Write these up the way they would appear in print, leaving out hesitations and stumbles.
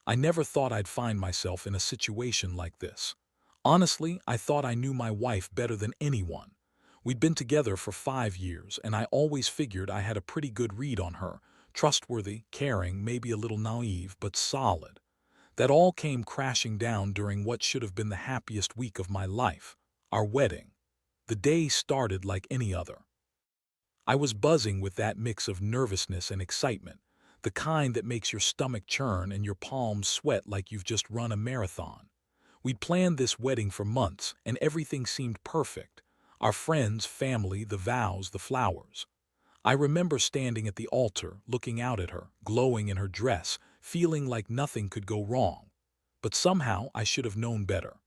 I never thought I'd find myself in a situation like this. Honestly, I thought I knew my wife better than anyone. We'd been together for 5 years, and I always figured I had a pretty good read on her. Trustworthy, caring, maybe a little naive, but solid. That all came crashing down during what should have been the happiest week of my life, our wedding. The day started like any other. I was buzzing with that mix of nervousness and excitement, the kind that makes your stomach churn and your palms sweat like you've just run a marathon. We'd planned this wedding for months, and everything seemed perfect. Our friends, family, the vows, the flowers. I remember standing at the altar, looking out at her, glowing in her dress, feeling like nothing could go wrong. But somehow I should have known better.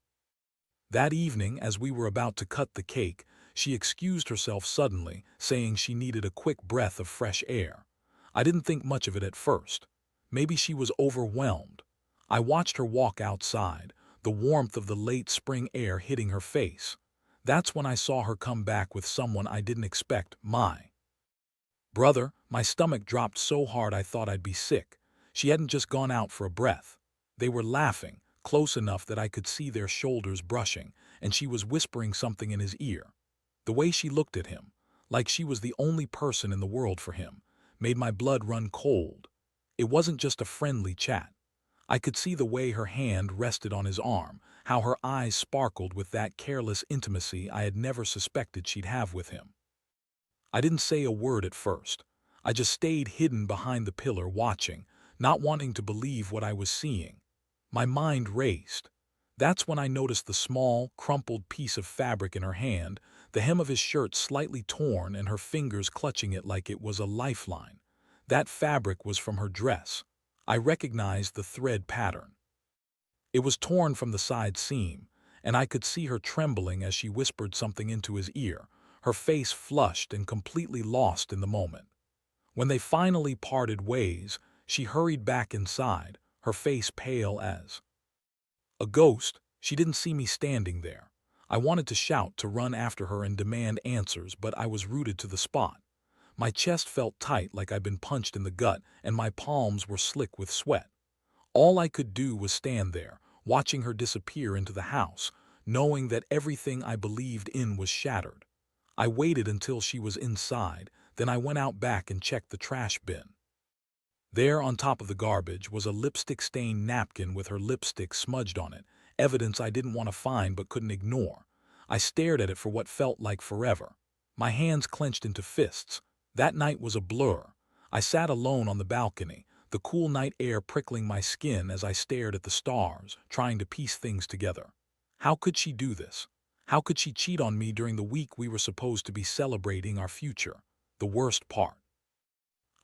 That evening, as we were about to cut the cake, she excused herself suddenly, saying she needed a quick breath of fresh air. I didn't think much of it at first. Maybe she was overwhelmed. I watched her walk outside, the warmth of the late spring air hitting her face. That's when I saw her come back with someone I didn't expect, my brother. My stomach dropped so hard I thought I'd be sick. She hadn't just gone out for a breath. They were laughing, close enough that I could see their shoulders brushing, and she was whispering something in his ear. The way she looked at him, like she was the only person in the world for him, made my blood run cold. It wasn't just a friendly chat. I could see the way her hand rested on his arm, how her eyes sparkled with that careless intimacy I had never suspected she'd have with him. I didn't say a word at first. I just stayed hidden behind the pillar watching, not wanting to believe what I was seeing. My mind raced. That's when I noticed the small, crumpled piece of fabric in her hand, the hem of his shirt slightly torn and her fingers clutching it like it was a lifeline. That fabric was from her dress. I recognized the thread pattern. It was torn from the side seam, and I could see her trembling as she whispered something into his ear, her face flushed and completely lost in the moment. When they finally parted ways, she hurried back inside, her face pale as a ghost. She didn't see me standing there. I wanted to shout, to run after her and demand answers, but I was rooted to the spot. My chest felt tight like I'd been punched in the gut, and my palms were slick with sweat. All I could do was stand there, watching her disappear into the house, knowing that everything I believed in was shattered. I waited until she was inside, then I went out back and checked the trash bin. There, on top of the garbage, was a lipstick-stained napkin with her lipstick smudged on it, evidence I didn't want to find but couldn't ignore. I stared at it for what felt like forever. My hands clenched into fists. That night was a blur. I sat alone on the balcony, the cool night air prickling my skin as I stared at the stars, trying to piece things together. How could she do this? How could she cheat on me during the week we were supposed to be celebrating our future? The worst part.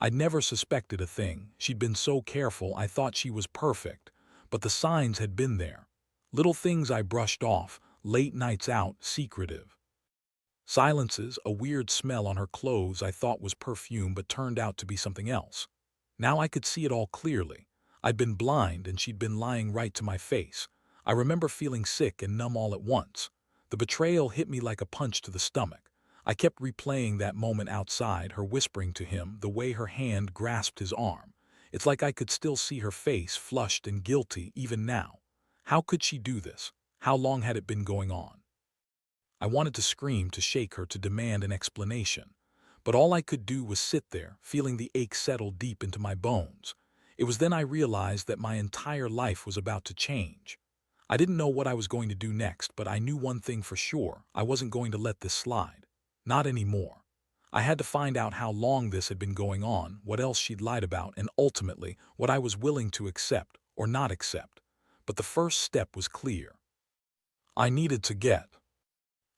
I'd never suspected a thing. She'd been so careful I thought she was perfect. But the signs had been there. Little things I brushed off, late nights out, secretive silences, a weird smell on her clothes I thought was perfume but turned out to be something else. Now I could see it all clearly. I'd been blind and she'd been lying right to my face. I remember feeling sick and numb all at once. The betrayal hit me like a punch to the stomach. I kept replaying that moment outside, her whispering to him, the way her hand grasped his arm. It's like I could still see her face, flushed and guilty, even now. How could she do this? How long had it been going on? I wanted to scream, to shake her, to demand an explanation. But all I could do was sit there, feeling the ache settle deep into my bones. It was then I realized that my entire life was about to change. I didn't know what I was going to do next, but I knew one thing for sure: I wasn't going to let this slide. Not anymore. I had to find out how long this had been going on, what else she'd lied about, and ultimately, what I was willing to accept or not accept. But the first step was clear. I needed to get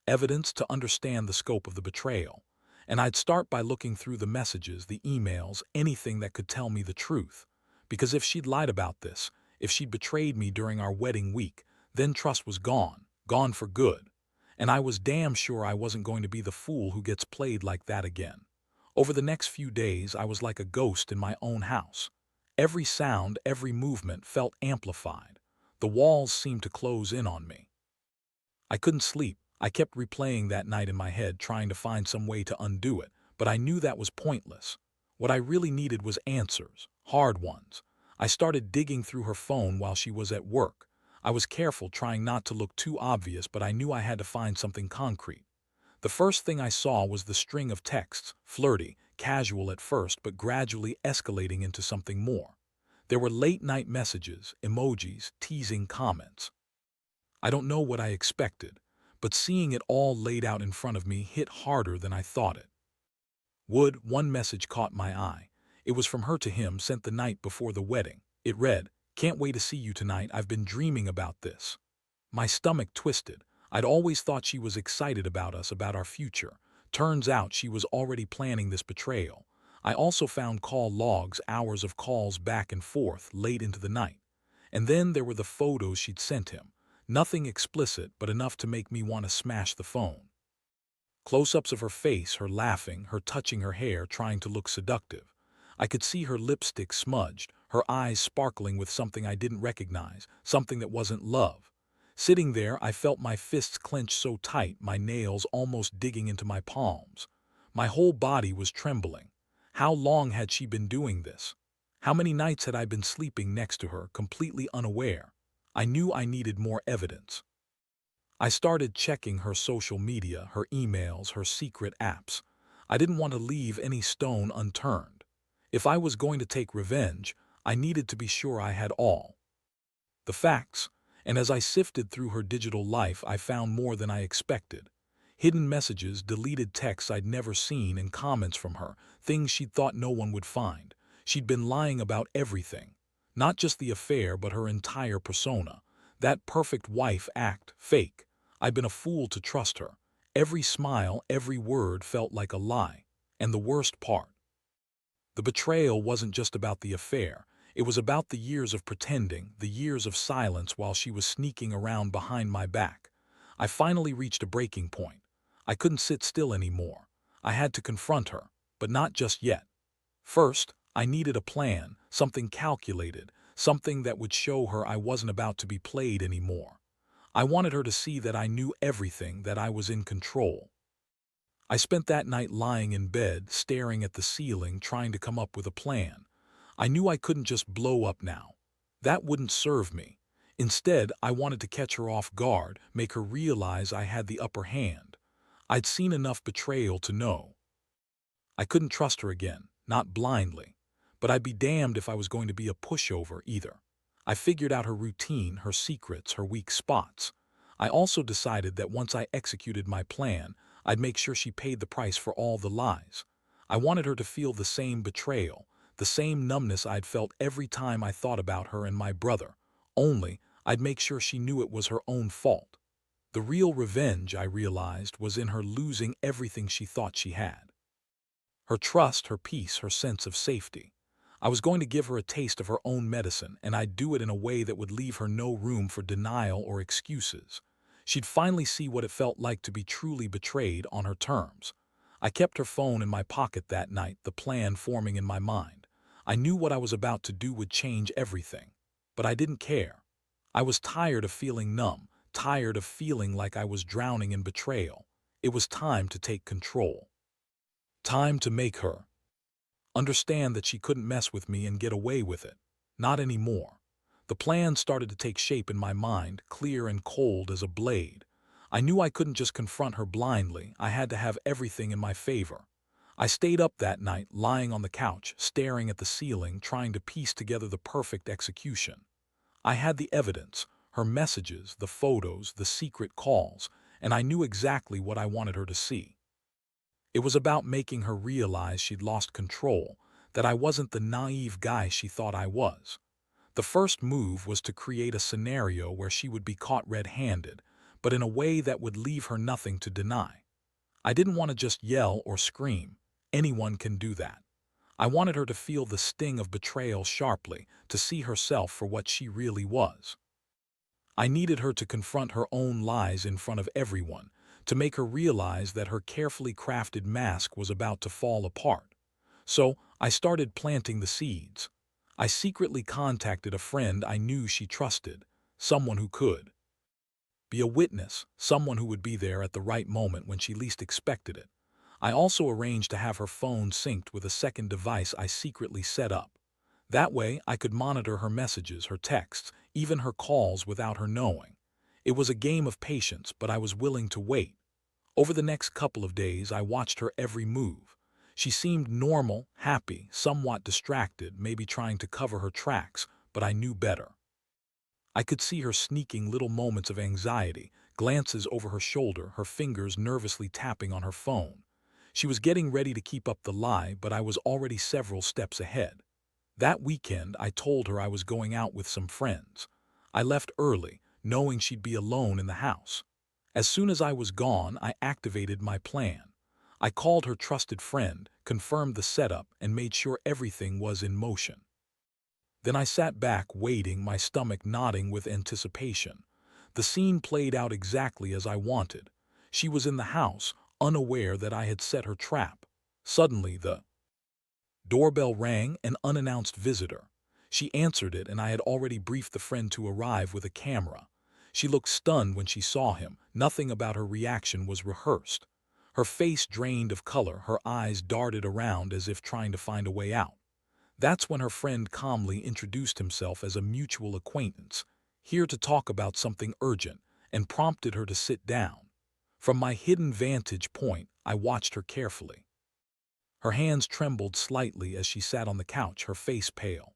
evidence to understand the scope of the betrayal. And I'd start by looking through the messages, the emails, anything that could tell me the truth. Because if she'd lied about this, if she'd betrayed me during our wedding week, then trust was gone, gone for good. And I was damn sure I wasn't going to be the fool who gets played like that again. Over the next few days, I was like a ghost in my own house. Every sound, every movement felt amplified. The walls seemed to close in on me. I couldn't sleep. I kept replaying that night in my head, trying to find some way to undo it, but I knew that was pointless. What I really needed was answers, hard ones. I started digging through her phone while she was at work. I was careful, trying not to look too obvious, but I knew I had to find something concrete. The first thing I saw was the string of texts, flirty, casual at first, but gradually escalating into something more. There were late-night messages, emojis, teasing comments. I don't know what I expected, but seeing it all laid out in front of me hit harder than I thought it would. One message caught my eye. It was from her to him, sent the night before the wedding. It read, "Can't wait to see you tonight. I've been dreaming about this." My stomach twisted. I'd always thought she was excited about us, about our future. Turns out she was already planning this betrayal. I also found call logs, hours of calls back and forth, late into the night. And then there were the photos she'd sent him. Nothing explicit, but enough to make me want to smash the phone. Close-ups of her face, her laughing, her touching her hair, trying to look seductive. I could see her lipstick smudged, her eyes sparkling with something I didn't recognize, something that wasn't love. Sitting there, I felt my fists clench so tight, my nails almost digging into my palms. My whole body was trembling. How long had she been doing this? How many nights had I been sleeping next to her, completely unaware? I knew I needed more evidence. I started checking her social media, her emails, her secret apps. I didn't want to leave any stone unturned. If I was going to take revenge, I needed to be sure I had all the facts, and as I sifted through her digital life, I found more than I expected. Hidden messages, deleted texts I'd never seen, and comments from her, things she'd thought no one would find. She'd been lying about everything. Not just the affair, but her entire persona. That perfect wife act, fake. I'd been a fool to trust her. Every smile, every word felt like a lie. And the worst part, the betrayal wasn't just about the affair. It was about the years of pretending, the years of silence while she was sneaking around behind my back. I finally reached a breaking point. I couldn't sit still anymore. I had to confront her, but not just yet. First, I needed a plan, something calculated, something that would show her I wasn't about to be played anymore. I wanted her to see that I knew everything, that I was in control. I spent that night lying in bed, staring at the ceiling, trying to come up with a plan. I knew I couldn't just blow up now. That wouldn't serve me. Instead, I wanted to catch her off guard, make her realize I had the upper hand. I'd seen enough betrayal to know I couldn't trust her again, not blindly. But I'd be damned if I was going to be a pushover either. I figured out her routine, her secrets, her weak spots. I also decided that once I executed my plan, I'd make sure she paid the price for all the lies. I wanted her to feel the same betrayal, the same numbness I'd felt every time I thought about her and my brother. Only, I'd make sure she knew it was her own fault. The real revenge, I realized, was in her losing everything she thought she had. Her trust, her peace, her sense of safety. I was going to give her a taste of her own medicine, and I'd do it in a way that would leave her no room for denial or excuses. She'd finally see what it felt like to be truly betrayed on her terms. I kept her phone in my pocket that night, the plan forming in my mind. I knew what I was about to do would change everything. But I didn't care. I was tired of feeling numb, tired of feeling like I was drowning in betrayal. It was time to take control. Time to make her understand that she couldn't mess with me and get away with it. Not anymore. The plan started to take shape in my mind, clear and cold as a blade. I knew I couldn't just confront her blindly. I had to have everything in my favor. I stayed up that night, lying on the couch, staring at the ceiling, trying to piece together the perfect execution. I had the evidence, her messages, the photos, the secret calls, and I knew exactly what I wanted her to see. It was about making her realize she'd lost control, that I wasn't the naive guy she thought I was. The first move was to create a scenario where she would be caught red-handed, but in a way that would leave her nothing to deny. I didn't want to just yell or scream. Anyone can do that. I wanted her to feel the sting of betrayal sharply, to see herself for what she really was. I needed her to confront her own lies in front of everyone, to make her realize that her carefully crafted mask was about to fall apart. So, I started planting the seeds. I secretly contacted a friend I knew she trusted, someone who could be a witness, someone who would be there at the right moment when she least expected it. I also arranged to have her phone synced with a second device I secretly set up. That way, I could monitor her messages, her texts, even her calls without her knowing. It was a game of patience, but I was willing to wait. Over the next couple of days, I watched her every move. She seemed normal, happy, somewhat distracted, maybe trying to cover her tracks, but I knew better. I could see her sneaking little moments of anxiety, glances over her shoulder, her fingers nervously tapping on her phone. She was getting ready to keep up the lie, but I was already several steps ahead. That weekend, I told her I was going out with some friends. I left early, knowing she'd be alone in the house. As soon as I was gone, I activated my plan. I called her trusted friend, confirmed the setup, and made sure everything was in motion. Then I sat back, waiting, my stomach nodding with anticipation. The scene played out exactly as I wanted. She was in the house, unaware that I had set her trap. Suddenly, the doorbell rang, an unannounced visitor. She answered it, and I had already briefed the friend to arrive with a camera. She looked stunned when she saw him. Nothing about her reaction was rehearsed. Her face drained of color, her eyes darted around as if trying to find a way out. That's when her friend calmly introduced himself as a mutual acquaintance, here to talk about something urgent, and prompted her to sit down. From my hidden vantage point, I watched her carefully. Her hands trembled slightly as she sat on the couch, her face pale.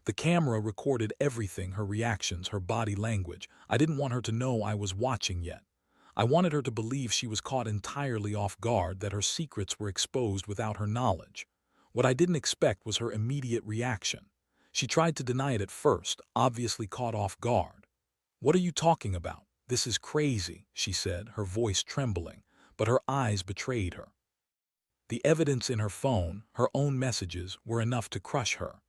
The camera recorded everything, her reactions, her body language. I didn't want her to know I was watching yet. I wanted her to believe she was caught entirely off guard, that her secrets were exposed without her knowledge. What I didn't expect was her immediate reaction. She tried to deny it at first, obviously caught off guard. "What are you talking about? This is crazy," she said, her voice trembling, but her eyes betrayed her. The evidence in her phone, her own messages, were enough to crush her.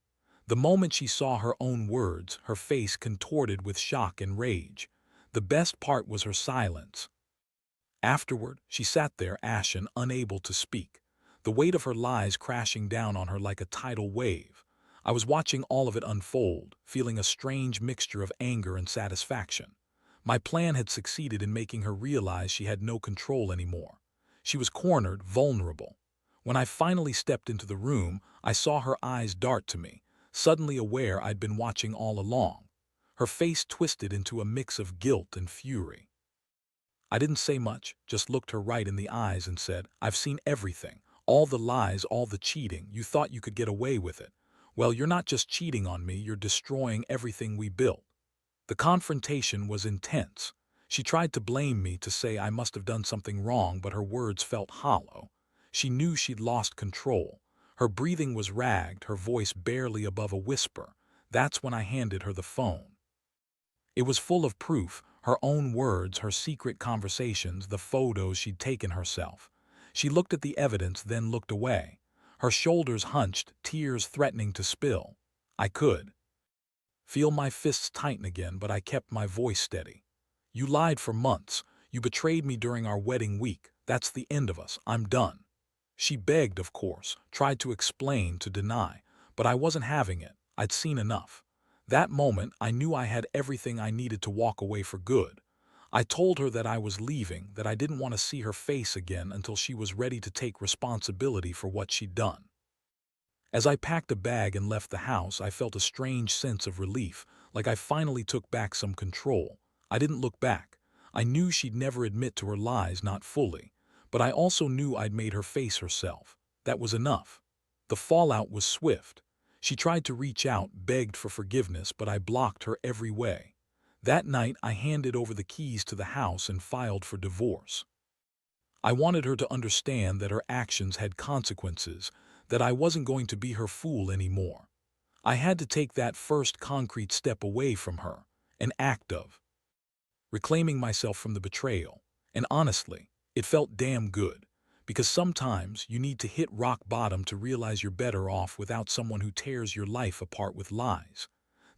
The moment she saw her own words, her face contorted with shock and rage. The best part was her silence. Afterward, she sat there, ashen, unable to speak, the weight of her lies crashing down on her like a tidal wave. I was watching all of it unfold, feeling a strange mixture of anger and satisfaction. My plan had succeeded in making her realize she had no control anymore. She was cornered, vulnerable. When I finally stepped into the room, I saw her eyes dart to me, suddenly aware I'd been watching all along. Her face twisted into a mix of guilt and fury. I didn't say much, just looked her right in the eyes and said, "I've seen everything. All the lies, all the cheating. You thought you could get away with it. Well, you're not just cheating on me, you're destroying everything we built." The confrontation was intense. She tried to blame me, to say I must have done something wrong, but her words felt hollow. She knew she'd lost control. Her breathing was ragged, her voice barely above a whisper. That's when I handed her the phone. It was full of proof, her own words, her secret conversations, the photos she'd taken herself. She looked at the evidence, then looked away. Her shoulders hunched, tears threatening to spill. I could feel my fists tighten again, but I kept my voice steady. "You lied for months. You betrayed me during our wedding week. That's the end of us. I'm done." She begged, of course, tried to explain, to deny, but I wasn't having it. I'd seen enough. That moment, I knew I had everything I needed to walk away for good. I told her that I was leaving, that I didn't want to see her face again until she was ready to take responsibility for what she'd done. As I packed a bag and left the house, I felt a strange sense of relief, like I finally took back some control. I didn't look back. I knew she'd never admit to her lies, not fully. But I also knew I'd made her face herself. That was enough. The fallout was swift. She tried to reach out, begged for forgiveness, but I blocked her every way. That night, I handed over the keys to the house and filed for divorce. I wanted her to understand that her actions had consequences, that I wasn't going to be her fool anymore. I had to take that first concrete step away from her, an act of reclaiming myself from the betrayal. And honestly, it felt damn good, because sometimes you need to hit rock bottom to realize you're better off without someone who tears your life apart with lies.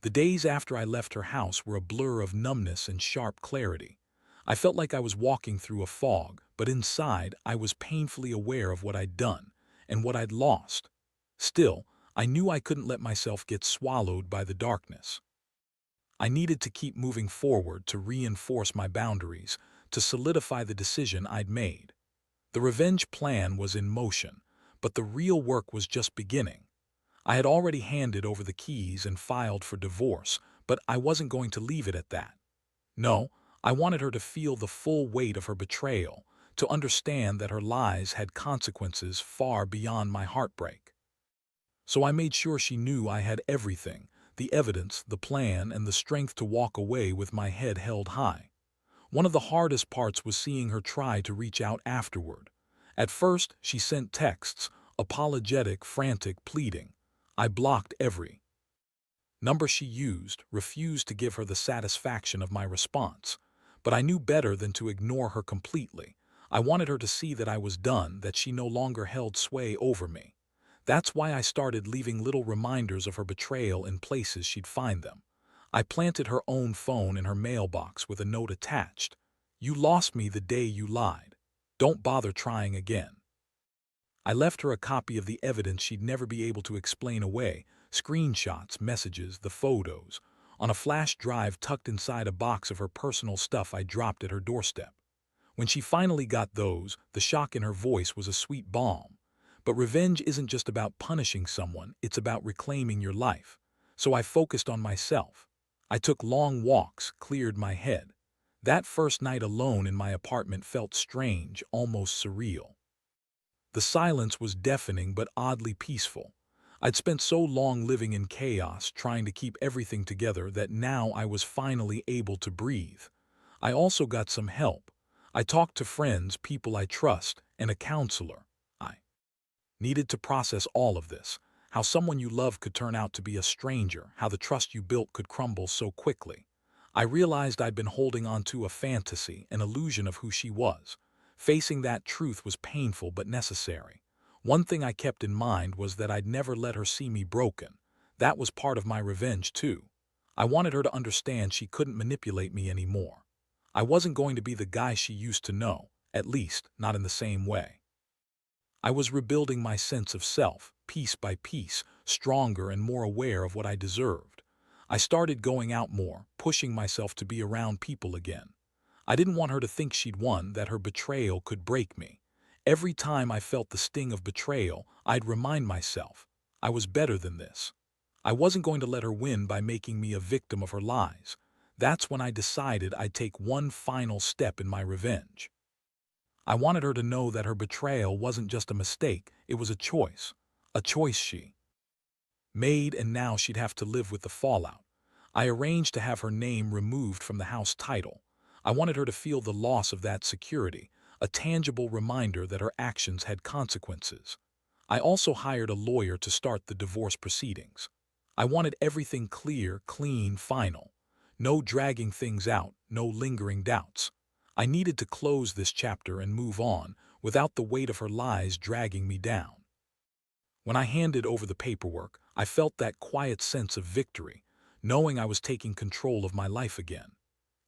The days after I left her house were a blur of numbness and sharp clarity. I felt like I was walking through a fog, but inside I was painfully aware of what I'd done and what I'd lost. Still, I knew I couldn't let myself get swallowed by the darkness. I needed to keep moving forward, to reinforce my boundaries, to solidify the decision I'd made. The revenge plan was in motion, but the real work was just beginning. I had already handed over the keys and filed for divorce, but I wasn't going to leave it at that. No, I wanted her to feel the full weight of her betrayal, to understand that her lies had consequences far beyond my heartbreak. So I made sure she knew I had everything, the evidence, the plan, and the strength to walk away with my head held high. One of the hardest parts was seeing her try to reach out afterward. At first, she sent texts, apologetic, frantic, pleading. I blocked every number she used, refused to give her the satisfaction of my response. But I knew better than to ignore her completely. I wanted her to see that I was done, that she no longer held sway over me. That's why I started leaving little reminders of her betrayal in places she'd find them. I planted her own phone in her mailbox with a note attached. "You lost me the day you lied. Don't bother trying again." I left her a copy of the evidence she'd never be able to explain away, screenshots, messages, the photos, on a flash drive tucked inside a box of her personal stuff I dropped at her doorstep. When she finally got those, the shock in her voice was a sweet balm. But revenge isn't just about punishing someone, it's about reclaiming your life. So I focused on myself. I took long walks, cleared my head. That first night alone in my apartment felt strange, almost surreal. The silence was deafening but oddly peaceful. I'd spent so long living in chaos, trying to keep everything together, that now I was finally able to breathe. I also got some help. I talked to friends, people I trust, and a counselor. I needed to process all of this, how someone you love could turn out to be a stranger, how the trust you built could crumble so quickly. I realized I'd been holding on to a fantasy, an illusion of who she was. Facing that truth was painful but necessary. One thing I kept in mind was that I'd never let her see me broken. That was part of my revenge, too. I wanted her to understand she couldn't manipulate me anymore. I wasn't going to be the guy she used to know, at least not in the same way. I was rebuilding my sense of self, piece by piece, stronger and more aware of what I deserved. I started going out more, pushing myself to be around people again. I didn't want her to think she'd won, that her betrayal could break me. Every time I felt the sting of betrayal, I'd remind myself, I was better than this. I wasn't going to let her win by making me a victim of her lies. That's when I decided I'd take one final step in my revenge. I wanted her to know that her betrayal wasn't just a mistake, it was a choice. A choice she made, and now she'd have to live with the fallout. I arranged to have her name removed from the house title. I wanted her to feel the loss of that security, a tangible reminder that her actions had consequences. I also hired a lawyer to start the divorce proceedings. I wanted everything clear, clean, final. No dragging things out, no lingering doubts. I needed to close this chapter and move on, without the weight of her lies dragging me down. When I handed over the paperwork, I felt that quiet sense of victory, knowing I was taking control of my life again.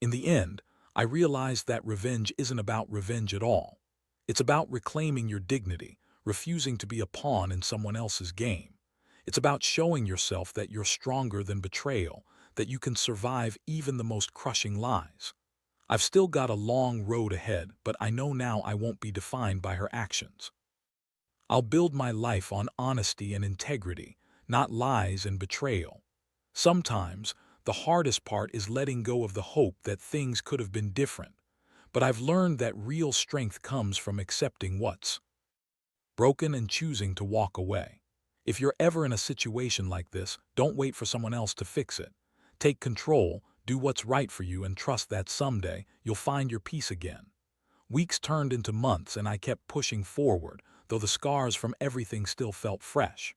In the end, I realized that revenge isn't about revenge at all. It's about reclaiming your dignity, refusing to be a pawn in someone else's game. It's about showing yourself that you're stronger than betrayal, that you can survive even the most crushing lies. I've still got a long road ahead, but I know now I won't be defined by her actions. I'll build my life on honesty and integrity, not lies and betrayal. Sometimes, the hardest part is letting go of the hope that things could have been different. But I've learned that real strength comes from accepting what's broken and choosing to walk away. If you're ever in a situation like this, don't wait for someone else to fix it. Take control, do what's right for you, and trust that someday you'll find your peace again. Weeks turned into months, and I kept pushing forward, though the scars from everything still felt fresh.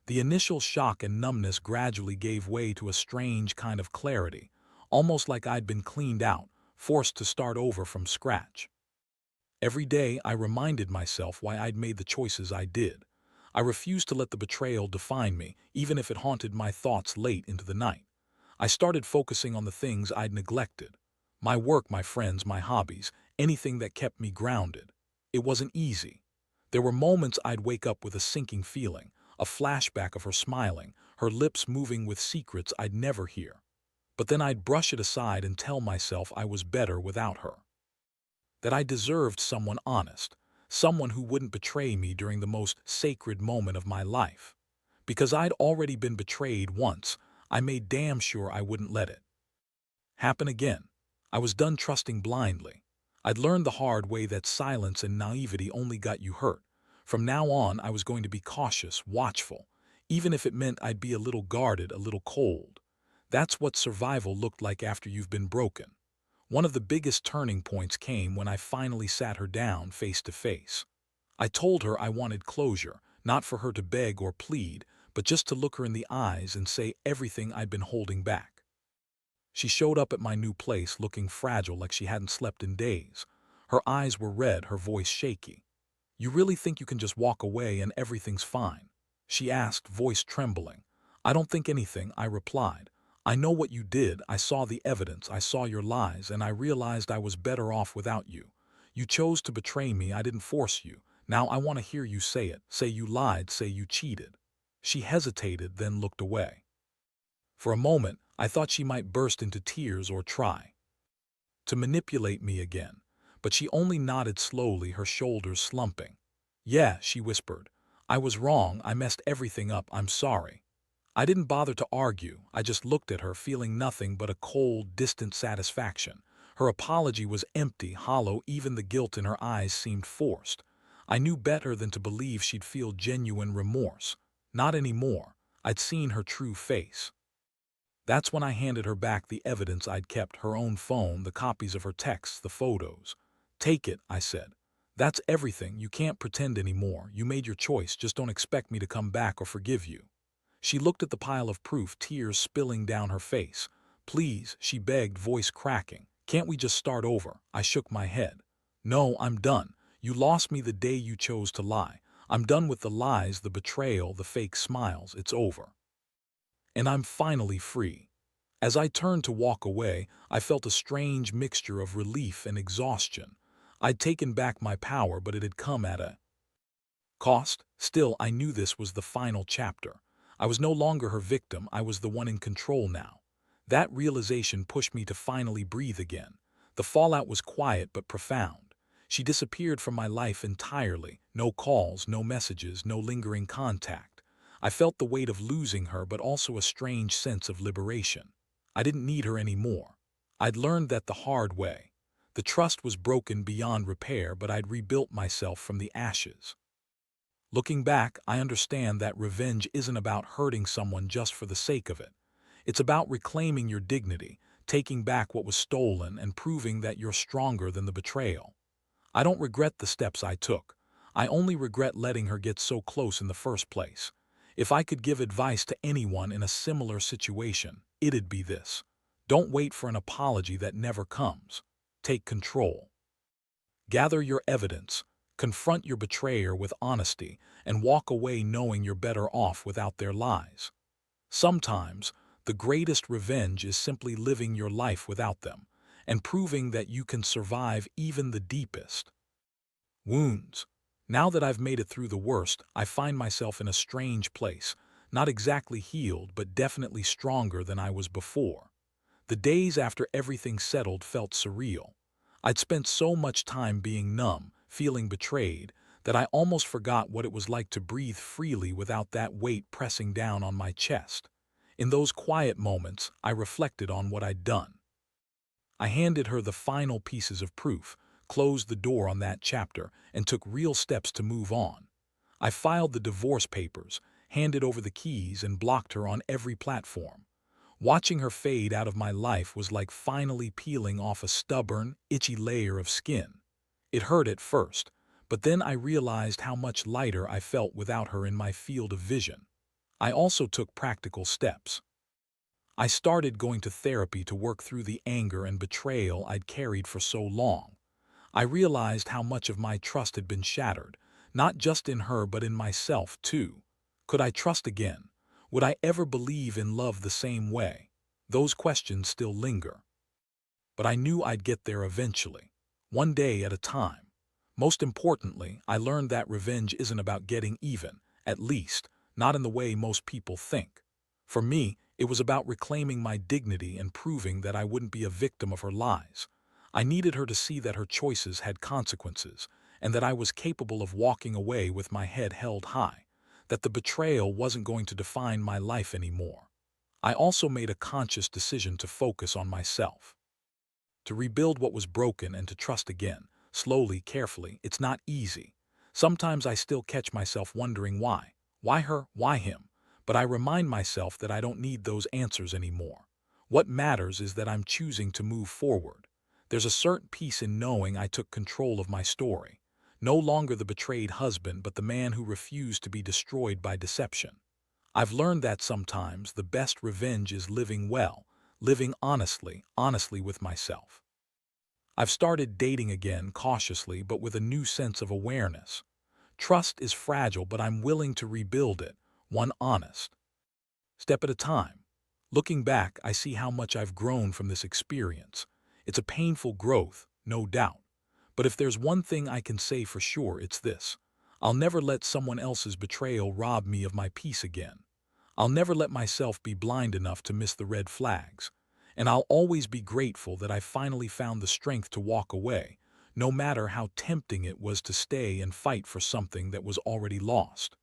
The initial shock and numbness gradually gave way to a strange kind of clarity, almost like I'd been cleaned out, forced to start over from scratch. Every day I reminded myself why I'd made the choices I did. I refused to let the betrayal define me, even if it haunted my thoughts late into the night. I started focusing on the things I'd neglected. My work, my friends, my hobbies, anything that kept me grounded. It wasn't easy. There were moments I'd wake up with a sinking feeling, a flashback of her smiling, her lips moving with secrets I'd never hear. But then I'd brush it aside and tell myself I was better without her. That I deserved someone honest, someone who wouldn't betray me during the most sacred moment of my life. Because I'd already been betrayed once, I made damn sure I wouldn't let it happen again. I was done trusting blindly. I'd learned the hard way that silence and naivety only got you hurt. From now on, I was going to be cautious, watchful, even if it meant I'd be a little guarded, a little cold. That's what survival looked like after you've been broken. One of the biggest turning points came when I finally sat her down face to face. I told her I wanted closure, not for her to beg or plead, but just to look her in the eyes and say everything I'd been holding back. She showed up at my new place looking fragile, like she hadn't slept in days. Her eyes were red, her voice shaky. "You really think you can just walk away and everything's fine?" she asked, voice trembling. "I don't think anything," I replied. "I know what you did. I saw the evidence. I saw your lies, and I realized I was better off without you. You chose to betray me. I didn't force you. Now I want to hear you say it. Say you lied. Say you cheated." She hesitated, then looked away. For a moment, I thought she might burst into tears or try to manipulate me again, but she only nodded slowly, her shoulders slumping. "Yeah," she whispered. "I was wrong. I messed everything up. I'm sorry." I didn't bother to argue. I just looked at her, feeling nothing but a cold, distant satisfaction. Her apology was empty, hollow. Even the guilt in her eyes seemed forced. I knew better than to believe she'd feel genuine remorse. Not anymore. I'd seen her true face. That's when I handed her back the evidence I'd kept, her own phone, the copies of her texts, the photos. "Take it," I said. "That's everything. You can't pretend anymore. You made your choice. Just don't expect me to come back or forgive you." She looked at the pile of proof, tears spilling down her face. "Please," she begged, voice cracking. "Can't we just start over?" I shook my head. "No, I'm done. You lost me the day you chose to lie. I'm done with the lies, the betrayal, the fake smiles. It's over. And I'm finally free." As I turned to walk away, I felt a strange mixture of relief and exhaustion. I'd taken back my power, but it had come at a cost. Still, I knew this was the final chapter. I was no longer her victim. I was the one in control now. That realization pushed me to finally breathe again. The fallout was quiet but profound. She disappeared from my life entirely. No calls, no messages, no lingering contact. I felt the weight of losing her, but also a strange sense of liberation. I didn't need her anymore. I'd learned that the hard way. The trust was broken beyond repair, but I'd rebuilt myself from the ashes. Looking back, I understand that revenge isn't about hurting someone just for the sake of it. It's about reclaiming your dignity, taking back what was stolen, and proving that you're stronger than the betrayal. I don't regret the steps I took. I only regret letting her get so close in the first place. If I could give advice to anyone in a similar situation, it'd be this: don't wait for an apology that never comes. Take control. Gather your evidence, confront your betrayer with honesty, and walk away knowing you're better off without their lies. Sometimes, the greatest revenge is simply living your life without them, and proving that you can survive even the deepest wounds. Now that I've made it through the worst, I find myself in a strange place, not exactly healed, but definitely stronger than I was before. The days after everything settled felt surreal. I'd spent so much time being numb, feeling betrayed, that I almost forgot what it was like to breathe freely without that weight pressing down on my chest. In those quiet moments, I reflected on what I'd done. I handed her the final pieces of proof, closed the door on that chapter, and took real steps to move on. I filed the divorce papers, handed over the keys, and blocked her on every platform. Watching her fade out of my life was like finally peeling off a stubborn, itchy layer of skin. It hurt at first, but then I realized how much lighter I felt without her in my field of vision. I also took practical steps. I started going to therapy to work through the anger and betrayal I'd carried for so long. I realized how much of my trust had been shattered, not just in her but in myself too. Could I trust again? Would I ever believe in love the same way? Those questions still linger. But I knew I'd get there eventually, one day at a time. Most importantly, I learned that revenge isn't about getting even, at least, not in the way most people think. For me, it was about reclaiming my dignity and proving that I wouldn't be a victim of her lies. I needed her to see that her choices had consequences, and that I was capable of walking away with my head held high. that the betrayal wasn't going to define my life anymore. I also made a conscious decision to focus on myself, to rebuild what was broken and to trust again, slowly, carefully. It's not easy. Sometimes I still catch myself wondering why. Why her? Why him? But I remind myself that I don't need those answers anymore. What matters is that I'm choosing to move forward. There's a certain peace in knowing I took control of my story. No longer the betrayed husband, but the man who refused to be destroyed by deception. I've learned that sometimes the best revenge is living well, living honestly with myself. I've started dating again cautiously but with a new sense of awareness. Trust is fragile, but I'm willing to rebuild it, one honest step at a time. Looking back, I see how much I've grown from this experience. It's a painful growth, no doubt. But if there's one thing I can say for sure, it's this. I'll never let someone else's betrayal rob me of my peace again. I'll never let myself be blind enough to miss the red flags. And I'll always be grateful that I finally found the strength to walk away, no matter how tempting it was to stay and fight for something that was already lost.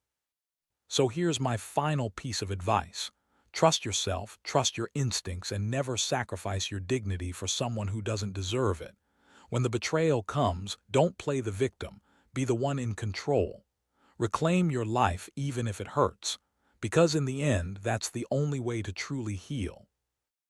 So here's my final piece of advice. Trust yourself, trust your instincts, and never sacrifice your dignity for someone who doesn't deserve it. When the betrayal comes, don't play the victim. Be the one in control. Reclaim your life even if it hurts, because in the end, that's the only way to truly heal.